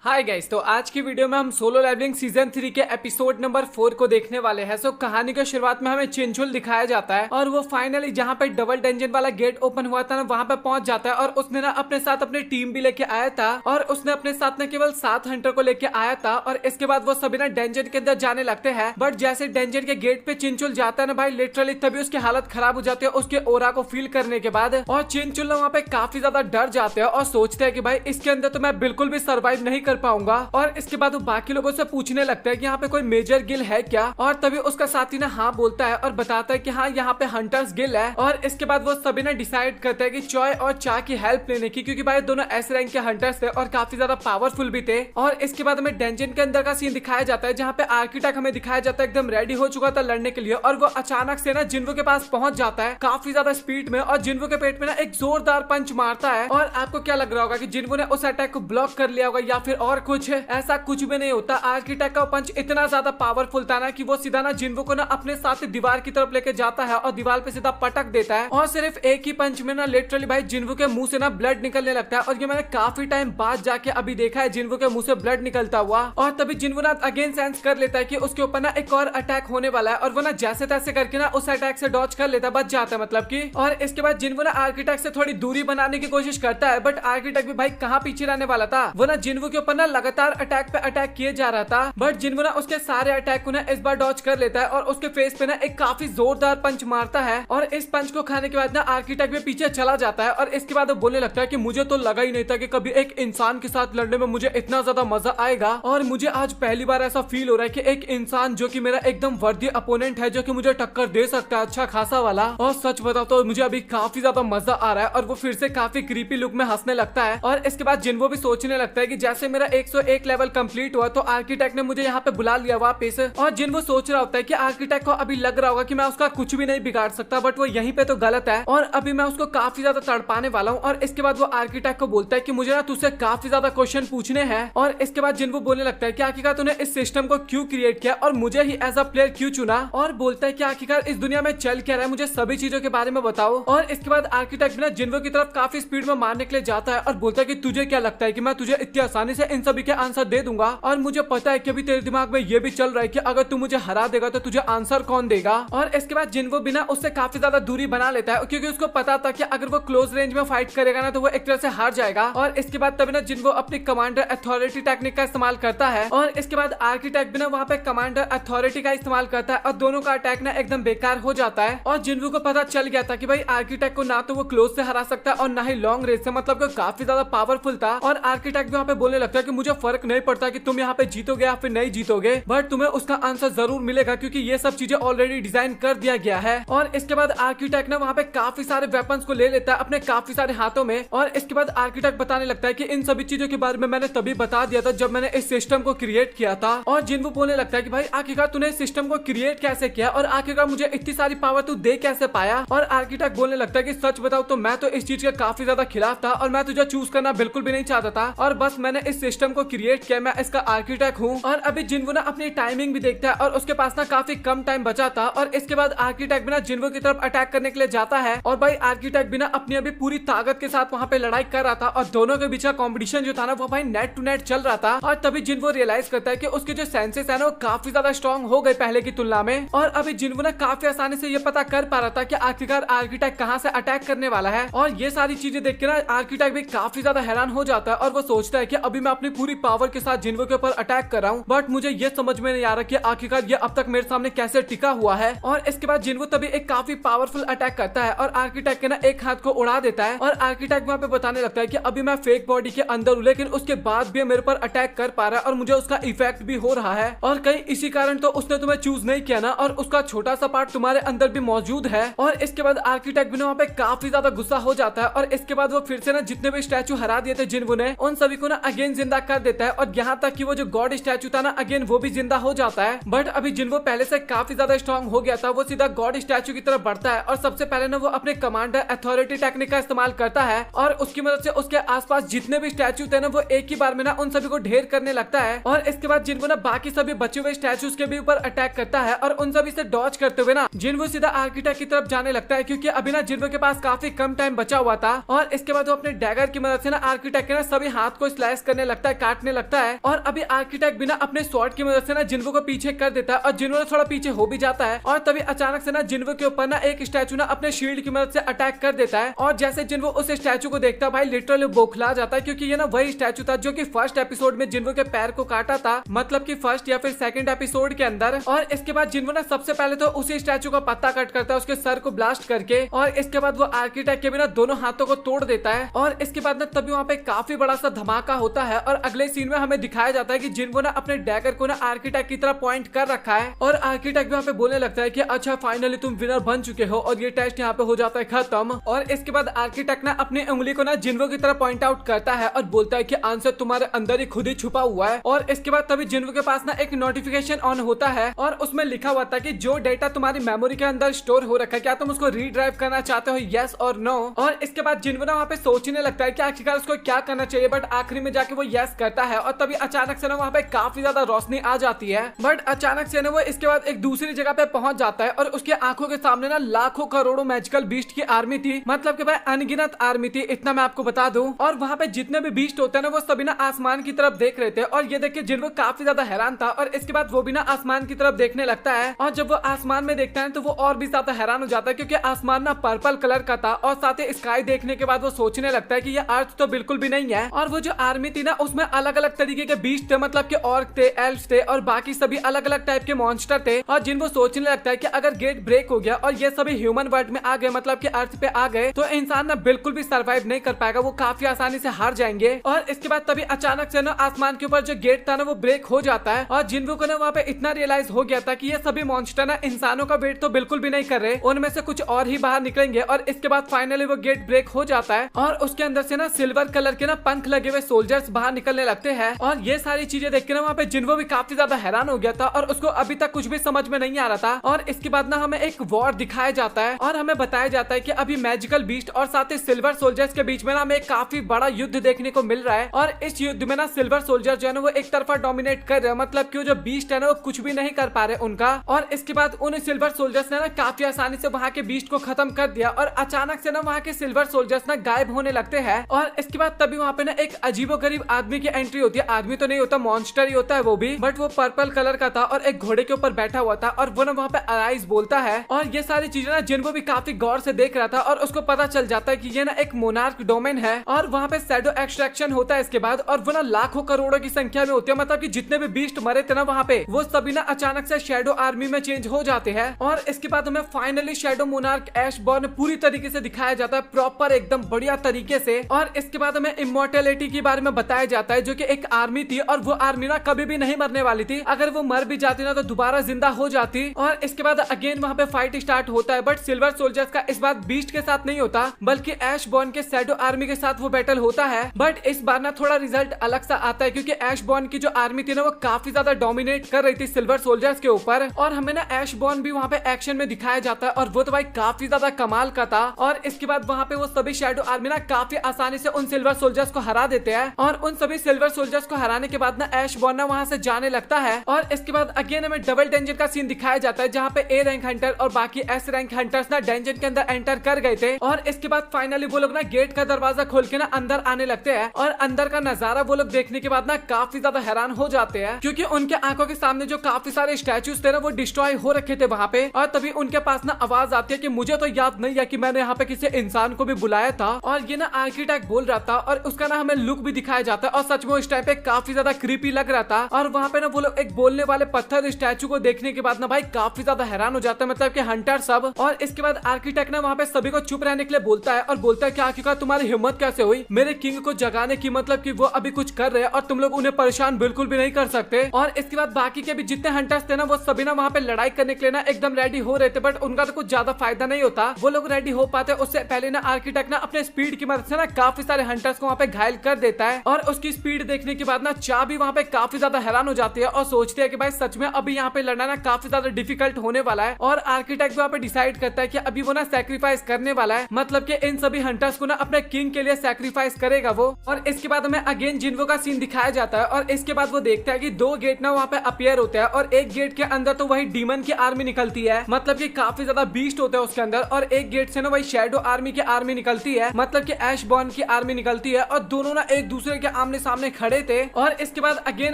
Hi guys, तो आज की वीडियो में हम सोलो लेवलिंग सीजन 3 के एपिसोड नंबर 4 को देखने वाले हैं। सो कहानी के शुरुआत में हमें चिंचुल दिखाया जाता है और वो फाइनली जहाँ पे डबल डंजन वाला गेट ओपन हुआ था ना, वहाँ पे पहुंच जाता है और उसने ना अपने साथ अपनी टीम भी लेके आया था और उसने अपने साथ न केवल 7 हंटर को लेके आया था और इसके बाद वो सभी ना डंजन के अंदर जाने लगते हैं। बट जैसे डंजन के गेट पे चिंचुल जाता है ना भाई, लिटरली तभी उसकी हालत खराब हो जाती है उसके ओरा को फील करने के बाद। और चिंचुल वहाँ पे काफी ज्यादा डर जाते हैं और सोचते हैं कि भाई इसके अंदर तो मैं बिल्कुल भी सर्वाइव नहीं कर पाऊंगा। और इसके बाद वो बाकी लोगों से पूछने लगता है कि यहाँ पे कोई मेजर गिल है क्या, और तभी उसका साथी ना हाँ बोलता है और बताता है कि हाँ यहाँ पे हंटर्स गिल है। और इसके बाद वो सभी ना डिसाइड करते हैं कि चॉय और चा की हेल्प लेने की, क्योंकि भाई दोनों एस रैंक के हंटर्स थे और काफी ज्यादा पावरफुल भी थे। और इसके बाद हमें डंजन के अंदर का सीन दिखाया जाता है जहाँ पे आर्किटेक्ट हमें दिखाया जाता है एकदम रेडी हो चुका था लड़ने के लिए, और वो अचानक से ना जिन्वो के पास पहुंच जाता है काफी ज्यादा स्पीड में और जिन्वो के पेट में ना एक जोरदार पंच मारता है। और आपको क्या लग रहा होगा कि जिन्वो ने उस अटैक को ब्लॉक कर लिया होगा या फिर और कुछ? ऐसा कुछ भी नहीं होता। आर्किटेक्ट का पंच इतना ज्यादा पावरफुल था ना कि वो सीधा ना जिन्वो को ना अपने साथ दीवार की तरफ लेके जाता है और दीवार पे सीधा पटक देता है। और सिर्फ एक ही पंच में ना लिटरली भाई जिन्वो के मुंह से ना ब्लड निकलने लगता है। और ये मैंने काफी टाइम बाद जाके अभी देखा है जिन्वो के मुंह से ब्लड निकलता हुआ। और तभी जिन्वो ना अगेन सेंस कर लेता है कि उसके ऊपर ना एक और अटैक होने वाला है और वो ना जैसे तैसे करके ना उस अटैक से डॉज कर लेता, बच जाता है मतलब की। और इसके बाद जिन्वो ना आर्किटेक्ट से थोड़ी दूरी बनाने की कोशिश करता है, बट आर्किटेक्ट भी भाई कहाँ पीछे रहने वाला था। वो ना जिन्वो के ऊपर ना लगातार अटैक पे अटैक किए जा रहा था, बट जिन्वो ना उसके सारे अटैक को ना इस बार डॉज कर लेता है और उसके फेस पे ना एक काफी जोरदार पंच मारता है। और इस पंच को खाने के बाद ना आर्किटेक्ट भी पीछे चला जाता है और इसके बाद वो बोलने लगता है कि मुझे तो लगा ही नहीं था कि कभी एक इंसान के साथ लड़ने में मुझे इतना ज्यादा मजा आएगा, और मुझे आज पहली बार ऐसा फील हो रहा है कि एक इंसान जो कि मेरा एकदम वर्दी अपोनेंट है, जो कि मुझे टक्कर दे सकता है अच्छा खासा वाला। और सच बताओ तो मुझे अभी काफी ज्यादा मजा आ रहा है। और वो फिर से काफी क्रीपी लुक में हंसने लगता है। और इसके बाद जिन्वो भी सोचने लगता है कि जैसे मेरा 101 लेवल कंप्लीट हुआ तो आर्किटेक्ट ने मुझे यहाँ पे बुला लिया वापस। और जिन्वो सोच रहा होता है कि आर्किटेक्ट को अभी लग रहा होगा कि मैं उसका कुछ भी नहीं बिगाड़ सकता, बट वो यहीं पे तो गलत है और अभी मैं उसको काफी ज्यादा तड़पाने वाला हूँ। और इसके बाद वो आर्किटेक्ट को बोलता है कि मुझे ना तुझसे काफी ज्यादा क्वेश्चन पूछने हैं। और इसके बाद जिन्वो बोलने लगता है कि आखिरकार तूने इस सिस्टम को क्यों क्रिएट किया और मुझे ही एज अ प्लेयर क्यों चुना, और बोलता है कि आखिरकार इस दुनिया में चल क्या रहा है, मुझे सभी चीजों के बारे में बताओ। और इसके बाद आर्किटेक्ट ना जिन्वो की तरफ काफी स्पीड में मारने के लिए जाता है और बोलता है कि तुझे क्या लगता है कि मैं तुझे इतनी आसानी से इन सभी के आंसर दे दूंगा, और मुझे पता है कि अभी तेरे दिमाग में ये भी चल रहा है कि अगर तू मुझे हरा देगा तो तुझे आंसर कौन देगा। और इसके बाद जिन्वो बिना उससे काफी ज्यादा दूरी बना लेता है क्योंकि उसको पता था कि अगर वो क्लोज रेंज में फाइट करेगा ना तो वो एक तरह से हार जाएगा। और इसके बाद तभी ना जिन्वो अपनी कमांडर अथॉरिटी टेक्निक का इस्तेमाल करता है और इसके बाद आर्किटेक्ट भी ना वहाँ पे कमांडर अथॉरिटी का इस्तेमाल करता है और दोनों का अटैक ना एकदम बेकार हो जाता है। और जिन्वो को पता चल गया था कि भाई आर्किटेक्ट को ना तो वो क्लोज से हरा सकता है और ना ही लॉन्ग रेंज से, मतलब कि काफी ज्यादा पावरफुल था। और आर्किटेक्ट भी वहाँ पे बोलने लगता है कि मुझे फर्क नहीं पड़ता कि तुम यहाँ पे जीतोगे या फिर नहीं जीतोगे, बट तुम्हें उसका आंसर जरूर मिलेगा क्योंकि ये सब चीजें ऑलरेडी डिजाइन कर दिया गया है। और इसके बाद आर्किटेक्ट ना वहाँ पे काफी सारे वेपन्स को ले लेता है अपने काफी सारे हाथों में। और इसके बाद आर्किटेक्ट बताने लगता है कि इन सभी चीजों के बारे में मैंने तभी बता दिया था जब मैंने इस सिस्टम को क्रिएट किया था। और जिन्वो बोलने लगता है कि भाई आखिरकार तूने इस सिस्टम को क्रिएट कैसे किया और आखिरकार मुझे इतनी सारी पावर तू दे कैसे पाया। और आर्किटेक्ट बोलने लगता है कि सच बताओ तो मैं तो इस चीज के काफी ज्यादा खिलाफ था और मैं तुझे चूज करना बिल्कुल भी नहीं चाहता था, और बस मैंने इस सिस्टम को क्रिएट किया, मैं इसका आर्किटेक्ट हूँ। और अभी जिन्वो ना अपनी टाइमिंग भी देखता है और उसके पास ना काफी कम टाइम बचा था। और इसके बाद आर्किटेक्ट बिना जिन्वो की तरफ अटैक करने के लिए जाता है और भाई आर्किटेक्ट बिना अपनी अभी पूरी ताकत के साथ वहाँ पे लड़ाई कर रहा था और दोनों के बीच का कॉम्पिटिशन जो था ना वो भाई नेट टू नेट चल रहा था। और तभी जिन्वो रियलाइज करता है कि उसके जो सेंसेस है ना वो काफी ज्यादा स्ट्रॉन्ग हो गए पहले की तुलना में। और अभी जिन्वो ना काफी आसानी से ये पता कर पा रहा था कि आखिरकार आर्किटेक्ट कहाँ से अटैक करने वाला है। और ये सारी चीजें देख के ना आर्किटेक्ट भी काफी ज्यादा हैरान हो जाता है और वो सोचता है कि अभी मैं अपनी पूरी पावर के साथ जिन्वो के ऊपर अटैक कर रहा हूँ, बट मुझे ये समझ में नहीं आ रहा कि आखिरकार ये अब तक मेरे सामने कैसे टिका हुआ है। और इसके बाद जिन्वो तभी एक काफी पावरफुल अटैक करता है और आर्किटेक्ट के ना एक हाथ को उड़ा देता है। और आर्किटेक्ट वहाँ पे बताने लगता है कि अभी मैं फेक बॉडी के अंदर हूँ लेकिन उसके बाद भी मेरे पर अटैक कर पा रहा है और मुझे उसका इफेक्ट भी हो रहा है, और कहीं इसी कारण तो उसने तुम्हें चूज नहीं किया ना, और उसका छोटा सा पार्ट तुम्हारे अंदर भी मौजूद है। और इसके बाद आर्किटेक्ट भी वहाँ पे काफी ज्यादा गुस्सा हो जाता है और इसके बाद वो फिर से ना जितने भी स्टैचू हरा दिए थे जिन्वो ने उन सभी को ना अगेन जिंदा कर देता है। और यहाँ तक कि वो जो गॉड स्टैचू था ना अगेन वो भी जिंदा हो जाता है। बट अभी जिन्वो पहले से काफी ज्यादा स्ट्रॉन्ग हो गया था, वो सीधा गॉड स्टैचू की तरफ बढ़ता है और सबसे पहले ना वो अपने कमांडर अथॉरिटी टेक्निक का इस्तेमाल करता है और उसकी मदद से उसके आसपास जितने भी स्टैचू थे ना वो एक ही बार में ना उन सभी को ढेर करने लगता है। और इसके बाद जिन्वो ना बाकी सभी बचे हुए स्टैचूज के भी ऊपर अटैक करता है और उन सभी से डॉज करते हुए ना जिन्वो सीधा आर्किटेक्ट की तरफ जाने लगता है क्योंकि अभी ना जिन्वो के पास काफी कम टाइम बचा हुआ था। और इसके बाद वो अपने डैगर की मदद से ना आर्किटेक्ट के ना सभी हाथ को स्लाइस करने लगता है, काटने लगता है। और अभी आर्किटेक्ट बिना अपने स्वॉर्ड की मदद से ना जिन्वो को पीछे कर देता है और जिन्वो थोड़ा पीछे हो भी जाता है। और तभी अचानक से ना जिन्वो के ऊपर ना एक स्टैचू ना अपने शील्ड की मदद से अटैक कर देता है। और जैसे जिन्वो उस स्टैचू को देखता है भाई लिटरली बौखला जाता है, क्योंकि ये ना वही स्टैचू था जो कि फर्स्ट एपिसोड में जिन्वो के पैर को काटा था, मतलब कि फर्स्ट या फिर सेकंड एपिसोड के अंदर। और इसके बाद जिन्वो ना सबसे पहले तो उसी स्टैचू का पत्ता कट करता है, उसके सर को ब्लास्ट करके, और इसके बाद वो आर्किटेक्ट के बिना दोनों हाथों को तोड़ देता है। और इसके बाद ना तभी वहाँ पे काफी बड़ा सा धमाका होता है और अगले सीन में हमें दिखाया जाता है कि जिन्वो ना अपने डैगर को ना आर्किटेक्ट की तरफ पॉइंट कर रखा है और आर्किटेक्ट वहाँ पे बोलने लगता है कि अच्छा फाइनली तुम विनर बन चुके हो और ये टेस्ट यहाँ पे हो जाता है खत्म। और इसके बाद आर्किटेक्ट ना अपनी उंगली को ना जिन्वो की तरफ पॉइंट आउट करता है और बोलता है कि आंसर तुम्हारे अंदर ही खुद ही छुपा हुआ है। और इसके बाद तभी जिन्वो के पास ना एक नोटिफिकेशन ऑन होता है और उसमें लिखा हुआ था कि जो डेटा तुम्हारी मेमोरी के अंदर स्टोर हो रखा है क्या तुम उसको रीड्राइव करना चाहते हो, यस और नो। और इसके बाद जिन्वो ना वहाँ पे सोचने लगता है कि आखिरकार उसको क्या करना चाहिए, बट आखिरी में जाके वो यस करता है। और तभी अचानक से ना वहाँ पे काफी ज्यादा रोशनी आ जाती है, बट अचानक से ना वो इसके बाद एक दूसरी जगह पे पहुंच जाता है और उसके आंखों के सामने ना लाखों करोड़ों मैजिकल बीस्ट की आर्मी थी, मतलब कि भाई अनगिनत आर्मी थी, इतना मैं आपको बता दूं। और वहाँ पे जितने भी बीस्ट होते हैं ना वो सभी ना आसमान की तरफ देख रहे थे और ये देख के जिन्वो काफी ज्यादा हैरान था। और इसके बाद वो भी ना आसमान की तरफ देखने लगता है और जब वो आसमान में देखता है तो वो और भी ज्यादा हैरान हो जाता है, क्योंकि आसमान ना पर्पल कलर का था। और साथ ही स्काई देखने के बाद वो सोचने लगता है कि ये अर्थ तो बिल्कुल भी नहीं है। और वो जो आर्मी थी ना उसमें अलग अलग तरीके के बीस्ट थे, मतलब कि ऑर्क थे, एल्फ्स थे और बाकी सभी अलग अलग टाइप के मॉन्स्टर थे। और जिन्वो सोचने लगता है कि अगर गेट ब्रेक हो गया और ये सभी ह्यूमन वर्ल्ड में आ गए, मतलब कि अर्थ पे आ गए, तो इंसान ना बिल्कुल भी सरवाइव नहीं कर पाएगा, वो काफी आसानी से हार जाएंगे। और इसके बाद तभी अचानक से ना आसमान के ऊपर जो गेट था ना वो ब्रेक हो जाता है और जिन्वो को ना वहाँ पे इतना रियलाइज हो गया था कि ये सभी मॉन्स्टर ना इंसानों का वेट तो बिल्कुल भी नहीं कर रहे, उनमें से कुछ और ही बाहर निकलेंगे। और इसके बाद फाइनली वो गेट ब्रेक हो जाता है और उसके अंदर से ना सिल्वर कलर के ना पंख लगे हुए सोल्जर्स बाहर निकलने लगते हैं। और ये सारी चीजें देख के ना वहाँ पे जिन्वो भी काफी ज्यादा हैरान हो गया था और उसको अभी तक कुछ भी समझ में नहीं आ रहा था। और इसके बाद ना हमें एक वॉर दिखाया जाता है और हमें बताया जाता है कि अभी मैजिकल बीस्ट और साथ ही सिल्वर सोल्जर्स के बीच में ना हमें काफी बड़ा युद्ध देखने को मिल रहा है। और इस युद्ध में ना सिल्वर सोल्जर जो है ना वो एक तरफा डोमिनेट कर रहे हैं, मतलब कि जो बीस्ट है ना वो कुछ भी नहीं कर पा रहे उनका। और इसके बाद उन सिल्वर सोल्जर्स ने ना काफी आसानी से वहाँ के बीस्ट को खत्म कर दिया और अचानक से ना वहाँ के सिल्वर सोल्जर्स ना गायब होने लगते हैं। और इसके बाद तभी वहाँ पे ना एक अजीबोगरीब आदमी की एंट्री होती है, आदमी तो नहीं होता, मॉन्स्टर ही होता है वो भी, बट वो पर्पल कलर का था और एक घोड़े के ऊपर बैठा हुआ था और वो ना वहाँ पे अराइज बोलता है। और ये सारी चीजें ना जिन्वो भी काफी गौर से देख रहा था और उसको पता चल जाता है कि ये ना एक मोनार्क डोमेन है और वहाँ पे शैडो एक्सट्रैक्शन होता है इसके बाद। और वो ना लाखों करोड़ों की संख्या में होती है, मतलब कि जितने भी बीस्ट मरे थे ना वहाँ पे वो सभी ना अचानक से शैडो आर्मी में चेंज हो जाते हैं। और इसके बाद हमें फाइनली शैडो मोनार्क ऐशबॉर्न पूरी तरीके से दिखाया जाता है, प्रॉपर एकदम बढ़िया तरीके से। और इसके बाद हमें इमोर्टैलिटी के बारे में बताया जाता है, जो कि एक आर्मी थी और वो आर्मी ना कभी भी नहीं मरने वाली थी, अगर वो मर भी जाती ना तो दोबारा जिंदा हो जाती। और इसके बाद अगेन वहाँ पे फाइट स्टार्ट होता है, बट सिल्वर सोल्जर्स का इस बार बीस्ट के साथ नहीं होता बल्कि ऐशबॉर्न के शैडो आर्मी के साथ वो बैटल होता है। बट इस बार ना थोड़ा रिजल्ट अलग सा आता है, क्योंकि ऐशबॉर्न की जो आर्मी थी ना वो काफी ज्यादा डोमिनेट कर रही थी सिल्वर सोल्जर्स के ऊपर। और हमें ना ऐशबॉर्न भी वहाँ पे एक्शन में दिखाया जाता है और वो तो भाई काफी ज्यादा कमाल का था। और इसके बाद वहाँ पे वो सभी शैडो आर्मी ना काफी आसानी से उन सिल्वर सोल्जर्स को हरा देते हैं। और उन सभी सिल्वर सोल्जर्स को हराने के बाद ना ऐशबॉर्न ना वहाँ से जाने लगता है। और इसके बाद अगेन हमें डबल डेंजर का सीन दिखाया जाता है, जहाँ पे ए रैंक हंटर और बाकी एस रैंक हंटर्स ना डेंजर के अंदर एंटर कर गए थे। और इसके बाद फाइनली वो लोग ना गेट का दरवाजा खोल के ना अंदर आने लगते हैं और अंदर का नजारा वो लोग देखने के बाद ना काफी ज्यादा हैरान हो जाते हैं, क्योंकि उनके आंखों के सामने जो काफी सारे स्टैचूज थे ना वो डिस्ट्रॉय हो रखे थे वहाँ पे। और तभी उनके पास ना आवाज आती है कि मुझे तो याद नहीं है कि मैंने यहाँ पे किसी इंसान को भी बुलाया था। और ये ना आर्किटेक्ट बोल रहा था और उसका ना हमें लुक भी दिखाया जाता है और सच में उस टाइम पे काफी ज्यादा क्रीपी लग रहा था। और वहाँ पे ना वो लोग एक बोलने वाले पत्थर स्टैचू को देखने के बाद ना भाई काफी ज्यादा हैरान हो जाता है, मतलब कि हंटर सब। और इसके बाद आर्किटेक्ट ना वहाँ पे सभी को चुप रहने के लिए बोलता है और बोलता है कि आखिरकार तुम्हारी हिम्मत कैसे हुई मेरे किंग को जगाने की, मतलब कि वो अभी कुछ कर रहे हैं और तुम लोग उन्हें परेशान बिल्कुल भी नहीं कर सकते। और इसके बाद बाकी के भी जितने हंटर्स थे ना वो सभी ना वहाँ पे लड़ाई करने के लिए ना एकदम रेडी हो रहे थे, बट उनका तो कुछ ज्यादा फायदा नहीं होता, वो लोग रेडी हो पाते उससे पहले ना आर्किटेक्ट ना अपने स्पीड की मदद से ना काफी सारे हंटर्स को वहाँ पे घायल कर देता है। और उसकी स्पीड देखने के बाद ना चा भी वहाँ पे काफी ज्यादा हैरान हो जाती है और सोचती है कि भाई सच में अभी यहाँ पे लड़ना ना काफी ज्यादा डिफिकल्ट होने वाला है। और आर्किटेक्ट वहाँ पे डिसाइड करता है कि अभी वो ना सैक्रिफाइस करने वाला है, मतलब कि इन सभी हंटर्स को ना अपने किंग के लिए सैक्रिफाइस करेगा वो। और इसके बाद हमें अगेन जिन्वो का सीन दिखाया जाता है और इसके बाद वो देखता है कि दो गेट ना वहाँ पे अपीयर होते हैं और एक गेट के अंदर तो वही डीमन की आर्मी निकलती है, मतलब कि काफी ज्यादा बीस्ट होते हैं उसके अंदर। और एक गेट से ना वही शैडो आर्मी की आर्मी निकलती है, मतलब कि ऐशबॉर्न की आर्मी निकलती है और दोनों ना एक दूसरे के आमने सामने खड़े थे। और इसके बाद अगेन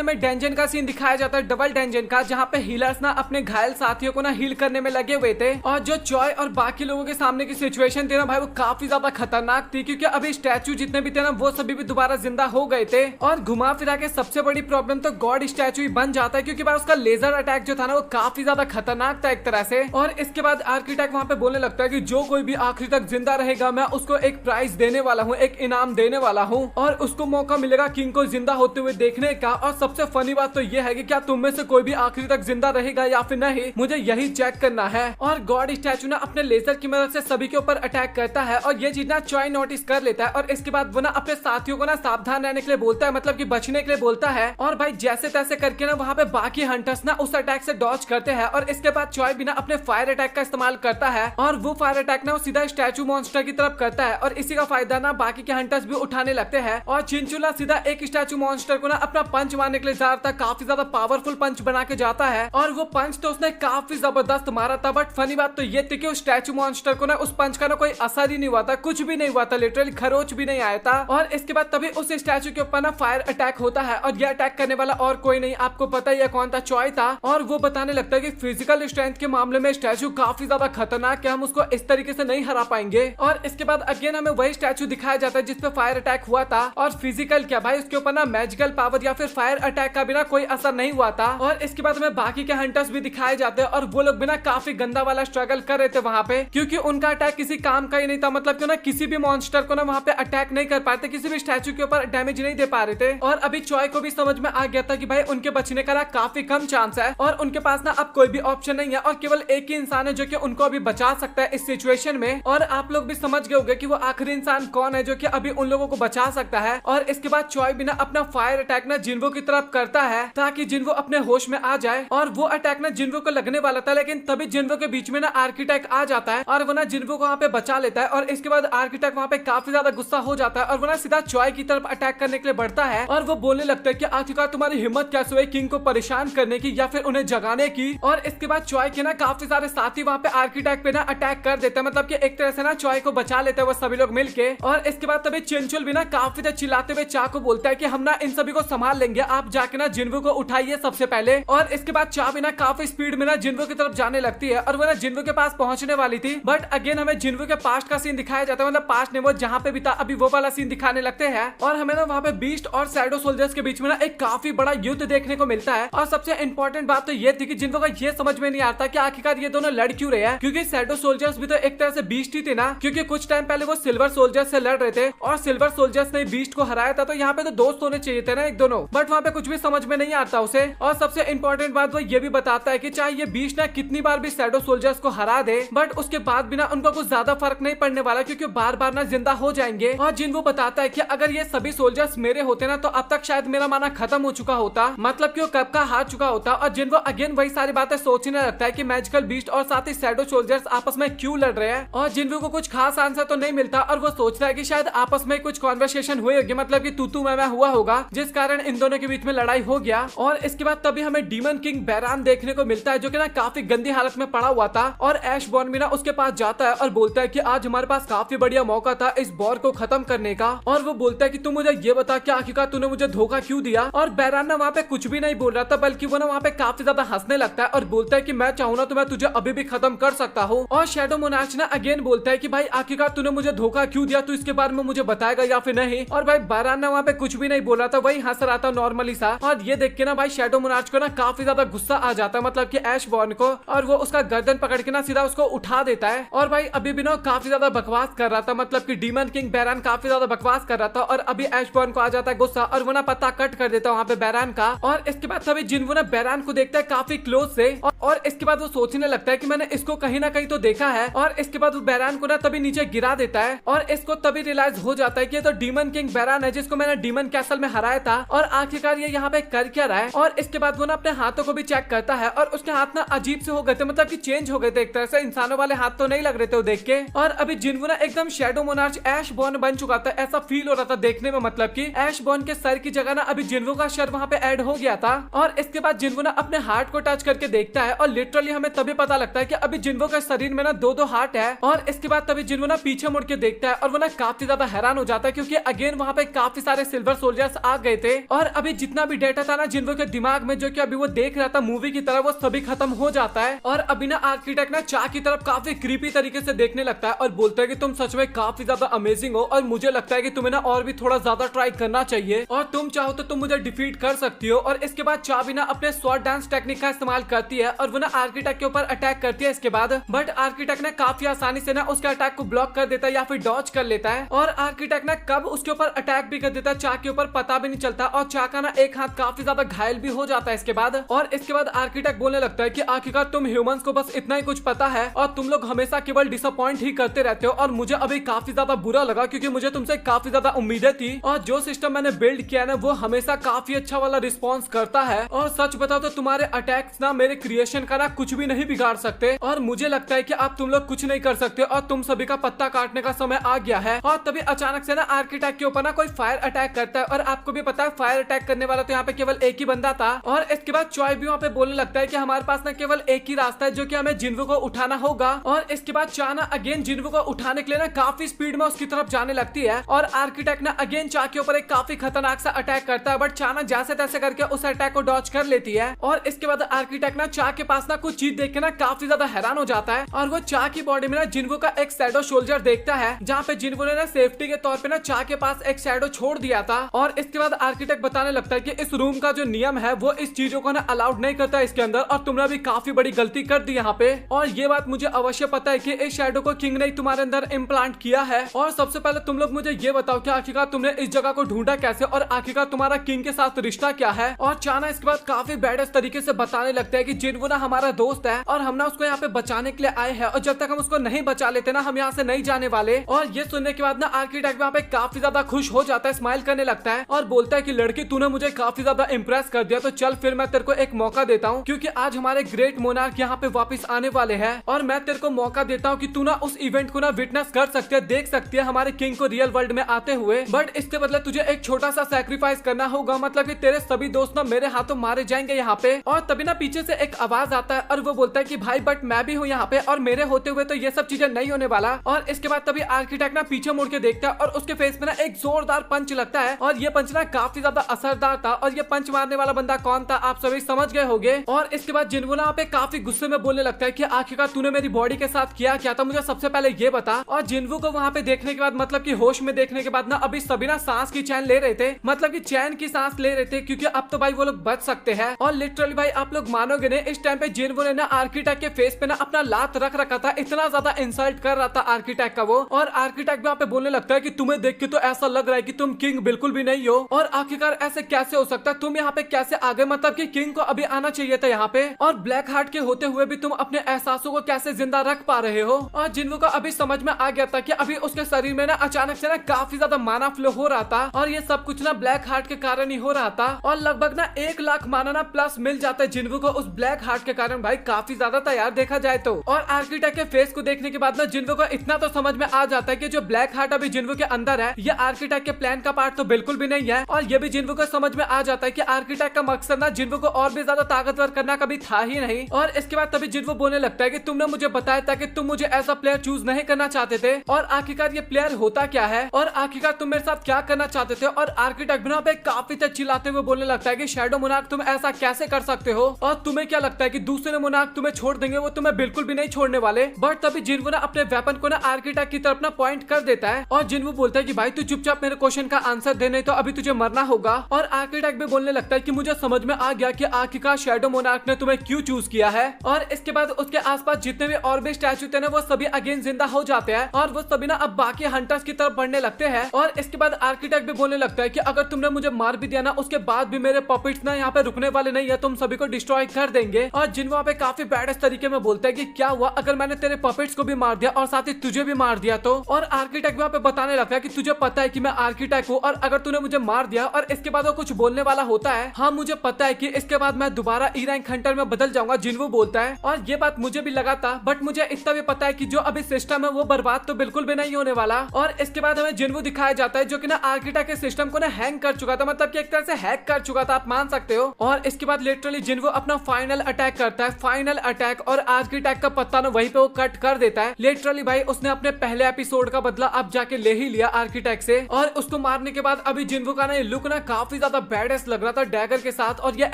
हमें डेंजन का सीन दिखाया जाता है, डबल डेंजन का, जहाँ पे हीलर्स ना अपने घायल साथियों को ना हील करने में लगे हुए थे। और जो चॉय और बाकी लोगों के सामने की सिचुएशन थी ना भाई, वो काफी ज्यादा खतरनाक थी, क्योंकि अभी स्टैचू जितने भी थे ना वो सभी भी दोबारा जिंदा हो गए थे। और घुमा फिरा के सबसे बड़ी प्रॉब्लम तो गॉड स्टैचू ही बन जाता है, क्योंकि भाई उसका लेजर अटैक जो था ना वो काफी ज्यादा खतरनाक था एक तरह से। और इसके बाद आर्किटेक्ट वहां पे बोलने लगता है कि जो कोई भी आखिरी तक जिंदा रहेगा मैं उसको एक प्राइज देने वाला हूँ, एक इनाम देने वाला हूँ, और उसको मौका मिलेगा किंग को जिंदा होते हुए देखने का। और सबसे फनी बात तो ये है कि क्या तुम में से कोई भी आखिरी तक जिंदा रहेगा या फिर नहीं, मुझे यही चेक करना है। और गॉड स्टैचू ना अपने लेजर की मदद से सभी के ऊपर अटैक करता है, और ये चीज ना चॉय नोटिस कर लेता है। और इसके बाद वो ना अपने साथियों को ना सावधान रहने के लिए बोलता है, मतलब कि बचने के लिए बोलता है। और भाई जैसे तैसे करके ना वहाँ पे बाकी हंटर्स ना उस अटैक से डॉज करते हैं। और इसके बाद चॉय भी ना अपने फायर अटैक का इस्तेमाल करता है, और वो फायर अटैक ना वो सीधा स्टैचू मॉन्स्टर की तरफ करता है। और इसी का फायदा ना बाकी के हंटर्स भी उठाने लगते हैं। और चिंचुला सीधा एक स्टैचू मॉन्स्टर को ना अपना पंच मारने के लिए जा रहा था, काफी ज्यादा पावरफुल पंच बना के जाता है। और वो पंच तो उसने काफी जबरदस्त मारा था, बट फनी बात तो ये थी कि उस स्टैचू मॉन्स्टर को ना उस पंच का ना कोई असर ही नहीं हुआ था, कुछ भी नहीं हुआ था, लिटरली खरोच भी नहीं आया था। और इसके बाद तभी उस स्टैचू के ऊपर ना फायर अटैक होता है, और ये अटैक करने वाला और कोई नहीं, आपको पता ही है कौन था, चॉय था। और वो बताने लगता है कि फिजिकल स्ट्रेंथ के मामले में स्टैचू काफी ज्यादा खतरनाक है, हम उसको इस तरीके से नहीं हरा पाएंगे। और इसके बाद अगेन हमें वही स्टैचू दिखाया जाता है जिसपे फायर अटैक हुआ था। और फिजिकल क्या भाई, उसके ऊपर ना मैजिकल पावर या फिर फायर अटैक का बिना कोई असर नहीं हुआ था। और इसके बाद हमें बाकी के हंटर्स भी दिखाए जाते हैं, और वो लोग बिना काफी गंदा वाला स्ट्रगल कर रहे थे वहाँ पे, क्योंकि उनका अटैक किसी काम का ही नहीं था। मतलब क्यों ना किसी भी मॉन्स्टर को ना वहाँ पे अटैक नहीं कर पाते, किसी भी स्टैचू के ऊपर डैमेज नहीं दे पा रहे थे। और अभी चॉय को भी समझ में आ गया था कि भाई उनके बचने का ना काफी कम चांस है, और उनके पास ना अब कोई भी ऑप्शन नहीं है, और केवल एक ही इंसान है जो कि उनको अभी बचा सकता है इस सिचुएशन में। और आप लोग भी समझ गए होंगे कि वो आखिरी इंसान कौन है जो कि अभी उन लोगों को बचा सकता है। और इसके बाद चॉय भी ना अपना फायर अटैक ना जिन्वो की तरफ करता है, ताकि जिन्वो अपने होश में आ जाए। और वो अटैक ना जिन्वो को लगने वाला था, लेकिन तभी जिन्वो के बीच में ना आर्किटेक्ट आ जाता है, और वो ना जिन्वो को वहाँ पे बचा लेता है। और इसके बाद आर्किटेक्ट वहाँ पे काफी ज्यादा गुस्सा हो जाता है, और वो ना सीधा चॉय की तरफ अटैक करने के लिए बढ़ता है। और वो बोलने लगता है कि आखिरकार तुम्हारी हिम्मत कैसे हुई किंग को परेशान करने की या फिर उन्हें जगाने की। और इसके बाद चॉय के ना काफी सारे साथी वहाँ पे आर्किटेक्ट पे ना अटैक कर देते हैं, मतलब कि एक तरह से ना चॉय को बचा लेते हैं वो सभी लोग मिलके। और इसके बाद तभी चिंचुल भी ना काफी देर चिल्लाते हुए चा को बोलता है कि हम ना इन सभी को संभाल लेंगे, आप जाके ना जिन्वो को उठाइए सबसे पहले। और इसके बाद चा भी ना काफी स्पीड में ना जिन्वो की तरफ जाने लगती है, और वो ना जिन्वो के पास पहुंचने वाली थी। बट अगेन हमें जिन्वो के पास्ट का सीन दिखाया जाता है, मतलब पास्ट ने वो जहाँ पे भी था अभी वो वाला सीन दिखाने लगते हैं। और हमें ना वहाँ पे बीस्ट और शैडो सोल्जर्स के बीच में ना एक काफी बड़ा युद्ध देखने को मिलता है। और सबसे इंपॉर्टेंट बात तो ये थी कि जिन्वो का ये समझ में नहीं आता कि आखिरकार ये दोनों लड़ क्यों रहे हैं, क्योंकि शैडो सोल्जर्स भी तो एक तरह से बीस्ट ही थे ना, क्योंकि कुछ टाइम पहले वो सिल्वर सोल्जर्स से लड़ रहे थे, और सिल्वर सोल्जर्स ने बीस्ट को हराया था। तो यहाँ पे तो दोस्त होने चाहिए थे ना एक दोनों, बट वहाँ पे कुछ भी समझ में नहीं आता उसे। और सबसे इंपॉर्टेंट बात वो ये भी बताता है कि चाहे ये बीस्ट ना कितनी बार भी शैडो सोल्जर्स को हरा दे, बट उसके बाद भी ना उनको कुछ ज्यादा फर्क नहीं पड़ने वाला, क्योंकि बार बार ना जिंदा हो जाएंगे। और जिन्वो बताता है कि अगर ये सभी सोल्जर्स मेरे होते ना तो अब तक शायद मेरा माना खत्म हो चुका होता, मतलब कि वो कब का हार चुका होता। और जिन्वो अगेन वही सारी बातें सोचने लगता है कि मैजिकल बीस्ट और साथ ही शैडो सोल्जर्स आपस में क्यों लड़ रहे हैं। और जिन्वो को कुछ खास आंसर तो नहीं मिलता, और वो सोचता है कि शायद आपस में कुछ कॉन्वर्सेशन हुई होगी, मतलब कि तू मैं हुआ होगा, जिस कारण इन दोनों के बीच में लड़ाई हो गया। और इसके बाद तभी हमें डीमन किंग बैरान देखने को मिलता है, जो कि ना काफी गंदी हालत में पड़ा हुआ था। और ऐशबॉर्न भी ना उसके पास जाता है और बोलता है कि आज हमारे पास काफी बढ़िया मौका था इस वॉर को खत्म करने का। और वो बोलता है कि तू मुझे ये बता कि आखिरकार तूने मुझे धोखा क्यों दिया। और बैरान ना वहाँ पे कुछ भी नहीं बोल रहा था, बल्कि वो ना वहाँ पे काफी ज्यादा हंसने लगता है, और बोलता है कि मैं चाहूँ ना तो मैं तुझे अभी भी खत्म कर सकता हूँ। और शैडो मोनार्च ना अगेन बोलता है कि भाई आखिरकार तूने मुझे धोखा क्यों दिया, तू इसके बारे में मुझे बताएगा या फिर नहीं। और भाई बैरान ना वहाँ पे कुछ भी नहीं बोल रहा था, वही हंस रहा था नॉर्मली सा। और ये देख के ना भाई शैडो मोनार्च को ना काफी ज्यादा गुस्सा आ जाता है, मतलब कि ऐशबॉर्न को, और वो उसका गर्दन पकड़ के ना सीधा उसको उठा देता है। और भाई अभी भी ना काफी ज्यादा बकवास कर रहा था, मतलब कि डीमन किंग बैरान काफी ज्यादा बकवास कर रहा था। और अभी ऐशबॉर्न को आ जाता है गुस्सा, और वो ना पत्ता कट कर देता है वहाँ पे बैरान का। और इसके बाद तभी जिन्वो ना बैरान को देखता है काफी क्लोज से, और इसके बाद वो सोचने लगता है कि मैंने इसको कहीं ना कहीं तो देखा है। और इसके बाद वो बैरान को ना तभी नीचे गिरा देता है, और इसको तभी रियलाइज हो जाता है कि ये तो डीमन किंग बैरान है, जिसको मैंने डीमन कैसल में हराया था। और आखिरकार ये यहाँ पे कर क्या रहा है। और इसके बाद वो ना अपने हाथों को भी चेक करता है, और उसके हाथ ना अजीब से हो गए थे, मतलब कि चेंज हो गए थे, एक तरह से इंसानों वाले हाथ तो नहीं लग रहे थे वो देख के। और अभी जिन्वो ना एकदम शैडो मोनार्च ऐशबॉर्न बन चुका था, ऐसा फील हो रहा था देखने में, मतलब कि ऐशबॉर्न के सर की जगह ना अभी जिन्वो का सर वहाँ पे ऐड हो गया था। और इसके बाद जिन्वो ना अपने हार्ट को टच करके देखता है, है और लिटरली हमें तभी पता लगता है कि अभी जिन्वो के शरीर में ना दो हार्ट है। और इसके बाद तभी जिन्वो ना पीछे मुड़ के देखता है और वो ना काफी ज्यादा हैरान हो जाता है क्योंकि अगेन वहाँ पे काफी सारे सिल्वर सोल्जर्स आ गए थे और अभी जितना भी डेटा था ना जिन्वो के दिमाग में जो कि अभी वो देख रहा था मूवी की तरह, वो सभी खत्म हो जाता है। और अभी ना आर्किटेक्ट ना चा की तरफ काफी क्रीपी तरीके से देखने लगता है और बोलता है कि तुम सच में काफी ज्यादा अमेजिंग हो और मुझे लगता है कि तुम्हें ना और भी थोड़ा ज्यादा ट्राई करना चाहिए और तुम चाहो तो तुम मुझे डिफीट कर सकती हो। और इसके बाद चा भी ना अपने स्वॉर्ड डांस टेक्निक का इस्तेमाल करती है और वो ना आर्किटेक्ट के ऊपर अटैक करती है इसके बाद, बट आर्किटेक्ट ने काफी आसानी से ना उसके अटैक को ब्लॉक कर देता है या फिर डॉज कर लेता है। और आर्किटेक्ट ना कब उसके ऊपर अटैक भी कर देता है चा के ऊपर पता भी नहीं चलता और चा का ना एक हाथ काफी ज्यादा घायल भी हो जाता है इसके बाद। और इसके बाद आर्किटेक्ट बोलने लगता है कि आखिरकार तुम ह्यूमंस को बस इतना ही कुछ पता है और तुम लोग हमेशा केवल डिसअपॉइंट ही करते रहते हो और मुझे अभी काफी ज्यादा बुरा लगा क्योंकि मुझे तुमसे काफी ज्यादा उम्मीदें थी और जो सिस्टम मैंने बिल्ड किया ना वो हमेशा काफी अच्छा वाला रिस्पॉन्स करता है और सच बताओ तो तुम्हारे अटैक्स ना मेरे क्रिएशन का ना कुछ भी नहीं बिगाड़ सकते और मुझे लगता है कि अब तुम लोग कुछ नहीं कर सकते और तुम सभी का पत्ता काटने का समय आ गया है। और तभी अचानक से ना आर्किटेक्ट के ऊपर ना कोई फायर अटैक करता है और आपको भी पता है फायर अटैक करने वाला तो यहाँ पे केवल एक ही बंदा था। और इसके बाद चॉय भी वहाँ पे बोलने लगता है कि हमारे पास ना केवल एक ही रास्ता है जो कि हमें जिन्वो को उठाना होगा। और इसके बाद चा ना अगेन जिन्वो को उठाने के लिए ना काफी स्पीड में उसकी तरफ जाने लगती है और आर्किटेक्ट ना अगेन चा के ऊपर एक काफी खतरनाक सा अटैक करता है, बट चा ना जैसे तैसे करके उस अटैक को डॉज कर लेती है। और इसके बाद आर्किटेक्ट ना चा के पास ना कुछ चीज देख के ना काफी ज्यादा हैरान हो जाता है और वो चा की बॉडी में ना जिन्वो का एक शैडो सोल्जर देखता है जहाँ पे जिन्वो ने ना सेफ्टी के तौर पे ना चा के पास एक शैडो छोड़ दिया था। और इसके बाद आर्किटेक्ट बताने लगता है कि इस रूम का जो नियम है वो इस चीजों को ना अलाउड नहीं करता इसके अंदर और तुमने भी काफी बड़ी गलती कर दी यहाँ पे। और ये बात मुझे अवश्य पता है कि इस शैडो को किंग ने तुम्हारे अंदर इम्प्लांट किया है। और सबसे पहले तुम लोग मुझे ये बताओ कि आखिरकार तुमने इस जगह को ढूंढा कैसे और आखिरकार तुम्हारा किंग के साथ रिश्ता क्या है। और चाना इसके बाद काफी बैडेस्ट तरीके से बताने लगता है कि जिन्वो ना हमारा दोस्त है और हम ना उसको यहाँ पे बचाने के लिए आए हैं और जब तक हम उसको नहीं बचा लेते ना हम यहाँ से नहीं जाने वाले। और ये सुनने के बाद ना आर्किटेक्ट वहाँ पे काफी ज्यादा खुश हो जाता है, स्माइल करने लगता है और बोलता है कि लड़की तूने मुझे काफी ज्यादा इम्प्रेस कर दिया, तो चल फिर मैं तेरे को एक मौका देता हूँ क्योंकि आज हमारे ग्रेट मोनार्क यहाँ पे वापस आने वाले हैं और मैं तेरे को मौका देता हूँ कि तू ना उस इवेंट को ना विटनेस कर सकती है, देख सकती है हमारे किंग को रियल वर्ल्ड में आते हुए, बट इसके बदले तुझे एक छोटा सा सैक्रिफाइस करना होगा, मतलब कि तेरे सभी दोस्त ना मेरे हाथों मारे जाएंगे यहाँ पे। और तभी ना पीछे से एक आवाज आता है और वो बोलता है कि भाई बट मैं भी हूँ यहाँ पे और मेरे होते हुए तो ये सब चीजें नहीं होने वाला। और इसके बाद तभी आर्किटेक्ट ना पीछे मुड़ के देखता है और उसके फेस में ना एक जोरदार पंच लगता है और ये पंच ना काफी ज्यादा असरदार था और ये पंच मारने वाला बंदा कौन था आप सभी समझ गए होंगे। और इसके बाद जिन्वो ना पे काफी गुस्से में बोलने लगता है कि आखिरकार तूने मेरी बॉडी के साथ किया क्या था, मुझे सबसे पहले ये बता। और जिन्वो को वहाँ पे देखने के बाद मतलब कि होश में देखने के बाद ना अभी सभी ना सांस की चैन ले रहे थे, मतलब कि चैन की सांस ले रहे थे क्योंकि अब तो भाई वो लोग बच सकते हैं। और लिटरली भाई आप लोग मानोगे नहीं, इस टाइम पे जिन्वो ने ना आर्किटेक्ट के फेस पे ना अपना लात रख रखा था, इतना ज्यादा इंसल्ट कर रहा था आर्किटेक्ट का वो। और आर्किटेक्ट वहाँ पे बोलने लगता है कि तुम्हें देख के तो ऐसा लग रहा है कि तुम किंग बिल्कुल भी नहीं हो और आखिरकार ऐसे कैसे हो सकता है, तुम यहाँ पे कैसे आ गए, मतलब कि किंग को अभी आना चाहिए था यहाँ पे और ब्लैक हार्ट के होते हुए भी तुम अपने एहसासों को कैसे जिंदा रख पा रहे हो। और जिन्वो को अभी समझ में आ गया था कि अभी उसके शरीर में ना अचानक से ना काफी ज्यादा माना फ्लो हो रहा था और ये सब कुछ ना ब्लैक हार्ट के कारण ही हो रहा था और लगभग ना 1 लाख माना ना प्लस मिल जाता है जिन्वो को उस ब्लैक हार्ट के कारण। भाई काफी ज्यादा तैयार देखा जाए तो। और आर्किटेक्ट के फेस को देखने के बाद ना जिन्वो को इतना तो समझ में आ जाता है कि जो ब्लैक हार्ट अभी जिन्वो के अंदर है ये आर्किटेक्ट के प्लान का पार्ट तो बिल्कुल भी नहीं है। और ये भी जिन्वो को समझ में आ जाता है कि आर्किटेक्ट का मकसद ना जिन्वो को और भी ज्यादा ताकतवर करना कभी था ही नहीं। और इसके बाद तभी जिन्वो बोलने लगता है कि तुमने मुझे बताया था कि तुम मुझे ऐसा प्लेयर चूज नहीं करना चाहते थे और आखिरकार ये प्लेयर होता क्या है और आखिरकार तुम मेरे साथ क्या करना चाहते थे। और आर्किटेक्ट बिना पे काफी तेज चिल्लाते हुए बोलने लगता है कि शैडो मोनार्क तुम ऐसा कैसे कर सकते हो और तुम्हें क्या लगता है कि दूसरे मोनार्क तुम्हें छोड़ देंगे, वो तुम्हें बिल्कुल भी नहीं छोड़ने वाले। बट तभी जिन्वो ना अपने वेपन को ना आर्किटेक्ट की तरफ ना पॉइंट कर देता है और जिन्वो बोलता है कि भाई तू चुपचाप मेरे क्वेश्चन का आंसर दे, नहीं तो अभी तुझे मरना होगा। और आर्किटेक्ट भी बोलने लगता है कि मुझे समझ में आ गया कि आखिरकार शैडो मोनार्क ने तुम्हें क्यों चूज किया है। और इसके बाद उसके आसपास जितने भी और भी स्टैचू थे ना वो सभी अगेन जिंदा हो जाते हैं और वो सभी ना अब बाकी हंटर्स की तरफ बढ़ने लगते हैं। और इसके बाद आर्किटेक्ट भी बोलने लगता है कि अगर तुमने मुझे मार भी दिया ना उसके बाद भी मेरे पॉपिट्स ना यहाँ पे रुकने वाले नहीं है, तुम सभी को डिस्ट्रॉय कर देंगे। और जिन्वो वहाँ पे काफी बैडेस्ट तरीके में बोलता है कि क्या हुआ अगर मैंने तेरे पॉपिट्स को भी मार दिया और साथ ही तुझे भी मार दिया तो। और आर्किटेक्ट वहाँ पे बताने लगता है कि तुझे पता है कि मैं आर्किटेक्ट हूँ और अगर तूने मुझे मार दिया और इसके बाद वो कुछ बोलने वाला होता है, हाँ मुझे पता है कि इसके बाद मैं दोबारा ई रैंक हंटर में बदल जाऊंगा, जिन्वो बोलता है। और ये बात मुझे भी लगा था, बट मुझे इतना भी पता है कि जो अभी सिस्टम है वो बर्बाद तो बिल्कुल भी नहीं होने वाला। और इसके बाद हमें जिन्वो दिखाया जाता है जो कि ना आर्किटेक्ट के सिस्टम को ना हैंग कर चुका था, मतलब कि एक तरह से हैक कर चुका था, आप मान सकते हो। और इसके बाद लिटरली जिन्वो अपना फाइनल अटैक करता है, फाइनल अटैक, और आज की अटैक का पत्ता ना वहीं पे वो कट कर देता है। लिटरली भाई उसने अपने पहले एपिसोड का बदला अब जाके ले ही लिया आर्किटेक्ट से, और उसको मारने के बाद अभी जिन्वू का ना ये लुक ना काफी ज्यादा बैडेस्ट लग रहा था डैगर के साथ, और ये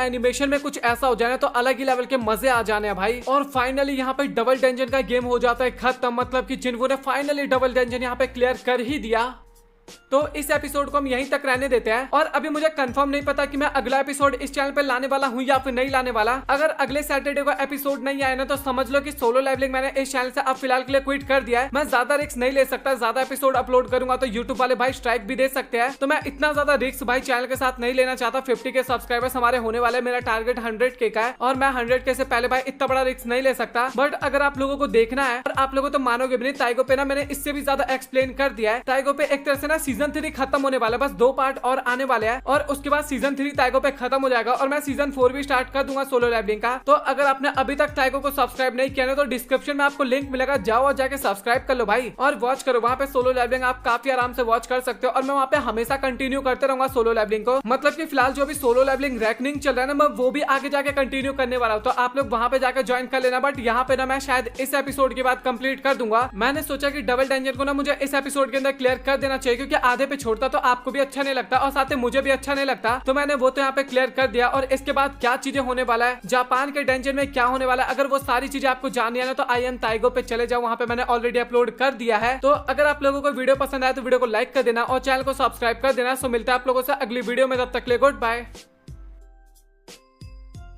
एनिमेशन में कुछ ऐसा हो जाए तो अलग ही लेवल के मजे आ जाने हैं भाई। और फाइनली यहाँ पे डबल डेंजन का गेम हो जाता है खत्म, मतलब कि जिन्वू ने फाइनली डबल डेंजन यहाँ पे क्लियर कर ही दिया। तो इस एपिसोड को हम यहीं तक रहने देते हैं, और अभी मुझे कंफर्म नहीं पता कि मैं अगला एपिसोड इस चैनल पे लाने वाला हूँ या फिर नहीं लाने वाला। अगर अगले सैटरडे को एपिसोड नहीं आया ना तो समझ लो कि सोलो लेवलिंग मैंने इस चैनल से अब फिलहाल के लिए क्विट कर दिया है। मैं ज्यादा रिस्क नहीं ले सकता, ज्यादा एपिसोड अपलोड करूंगा तो यूट्यूब वाले भाई स्ट्राइक भी दे सकते हैं, तो मैं इतना ज्यादा रिस्क भाई चैनल के साथ नहीं लेना चाहता। 50 के सब्सक्राइबर्स हमारे होने वाले, मेरा टारगेट 100 का है, और मैं 100 से पहले भाई इतना बड़ा रिस्क नहीं ले सकता। बट अगर आप लोगों को देखना है, और आप लोगों तो मानोगे भी नहीं, टाइगो पे ना मैंने इससे भी ज्यादा एक्सप्लेन कर दिया है। टाइगो पे एक तरह से ना सीजन 3 खत्म होने वाला, बस 2 पार्ट और आने वाले हैं, और उसके बाद सीजन 3 टाइगो पे खत्म हो जाएगा, और मैं सीजन 4 भी स्टार्ट कर दूंगा सोलो लेवलिंग का। तो अगर आपने अभी तक टाइगो को सब्सक्राइब नहीं किया ना तो डिस्क्रिप्शन में आपको लिंक मिलेगा, जाओ और जाके सब्सक्राइब कर लो भाई, और वॉच करो। वहाँ पे सोलो लेवलिंग आप काफी आराम से वॉच कर सकते हो, और मैं वहाँ पे हमेशा कंटिन्यू करते रहूंगा सोलो लेवलिंग को। मतलब कि फिलहाल जो भी सोलो लेवलिंग रैंकिंग चल रहा है ना, मैं वो भी आगे जाके कंटिन्यू करने वाला हूँ, तो आप लोग वहाँ पे जाकर ज्वाइन कर लेना। बट यहाँ पे ना मैं शायद इस एपिसोड के बाद कंप्लीट कर दूंगा। मैंने सोचा कि डबल डेंजर को ना मुझे इस एपिसोड के अंदर क्लियर कर देना चाहिए, क्योंकि आधे पे छोड़ता तो आपको भी अच्छा नहीं लगता और साथ ही मुझे भी अच्छा नहीं लगता, तो मैंने वो तो यहाँ पे क्लियर कर दिया। और इसके बाद क्या चीजें होने वाला है, जापान के डेंजन में क्या होने वाला है, अगर वो सारी चीजें आपको जाननी है ना तो आई एम टाइगो पे चले जाओ, वहाँ पे मैंने ऑलरेडी अपलोड कर दिया है। तो अगर आप लोगों को वीडियो पसंद आए तो वीडियो को लाइक कर देना और चैनल को सब्सक्राइब कर देना। सो मिलता है आप लोगों से अगली वीडियो में, तब तक के लिए गुड बाय।